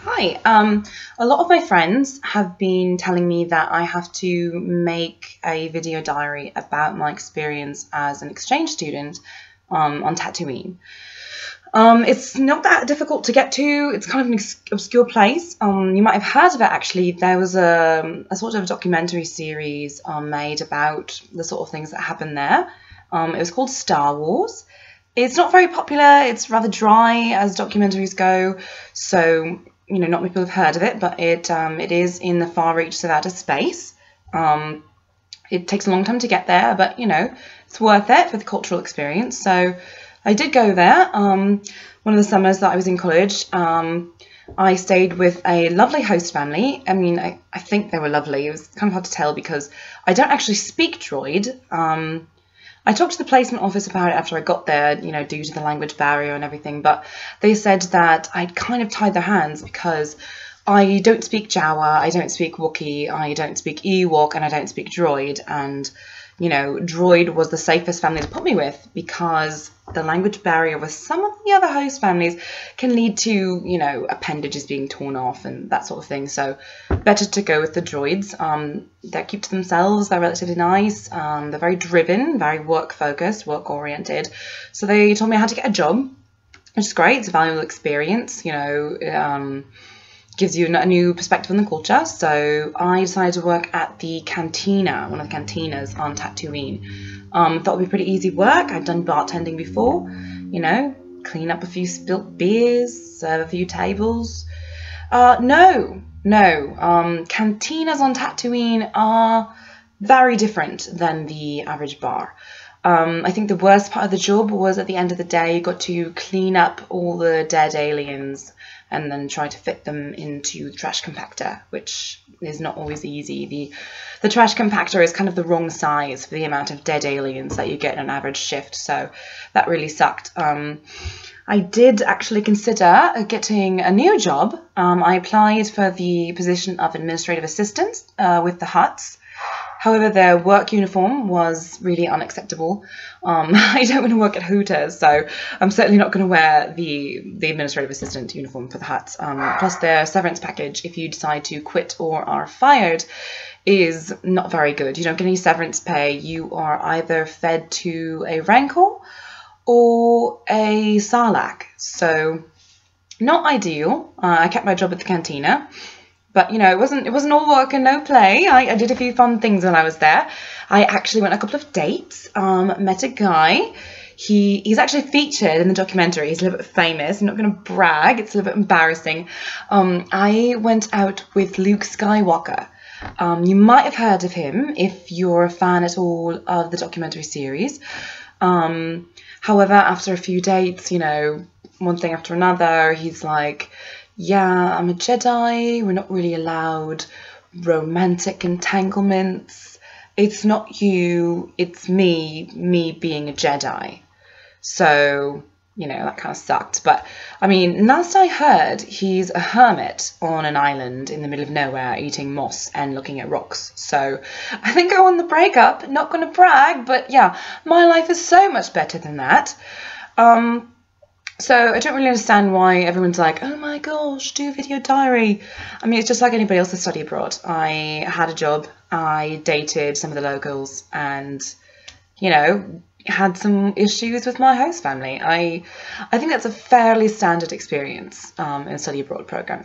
Hi. A lot of my friends have been telling me that I have to make a video diary about my experience as an exchange student on Tatooine. It's not that difficult to get to. It's kind of an obscure place. You might have heard of it actually. There was a sort of documentary series made about the sort of things that happen there. It was called Star Wars. It's not very popular. It's rather dry as documentaries go. So, not many people have heard of it, but it is in the far reaches of outer space. It takes a long time to get there, but, it's worth it for the cultural experience. So I did go there. One of the summers that I was in college, I stayed with a lovely host family. I mean, I think they were lovely. It was kind of hard to tell because I don't actually speak droid. I talked to the placement office about it after I got there, due to the language barrier and everything, but they said that I'd kind of tied their hands because I don't speak Jawa, I don't speak Wookiee, I don't speak Ewok, and I don't speak droid, and droid was the safest family to put me with because the language barrier with some of the other host families can lead to, appendages being torn off and that sort of thing. So better to go with the droids. They keep to themselves. They're relatively nice. They're very driven, very work focused, work oriented. So they told me I had to get a job, which is great. It's a valuable experience, gives you a new perspective on the culture. So I decided to work at the cantina, one of the cantinas on Tatooine. Thought it would be pretty easy work. I'd done bartending before, clean up a few spilt beers, serve a few tables. No. Cantinas on Tatooine are very different than the average bar. I think the worst part of the job was at the end of the day, you got to clean up all the dead aliens and then try to fit them into the trash compactor, which is not always easy. The trash compactor is kind of the wrong size for the amount of dead aliens that you get in an average shift, so that really sucked. I did actually consider getting a new job. I applied for the position of administrative assistant with the Huts. However, their work uniform was really unacceptable. I don't want to work at Hooters, so I'm certainly not going to wear the administrative assistant uniform for the Huts. Plus, their severance package, if you decide to quit or are fired, is not very good. You don't get any severance pay. You are either fed to a Rancor or a Sarlacc. So, not ideal. I kept my job at the cantina. But, it wasn't all work and no play. I did a few fun things when I was there. I actually went on a couple of dates, met a guy. He's actually featured in the documentary. He's a little bit famous. I'm not going to brag. It's a little bit embarrassing. I went out with Luke Skywalker. You might have heard of him if you're a fan at all of the documentary series. However, after a few dates, one thing after another, he's like, yeah, I'm a Jedi, we're not really allowed romantic entanglements. It's not you, it's me being a Jedi. So, that kind of sucked. But, last I heard, he's a hermit on an island in the middle of nowhere eating moss and looking at rocks. So, I think I won the breakup. Not going to brag, but yeah, my life is so much better than that. So I don't really understand why everyone's like, oh my gosh, do a video diary. It's just like anybody else that study abroad. I had a job, I dated some of the locals and, had some issues with my host family. I think that's a fairly standard experience in a study abroad program.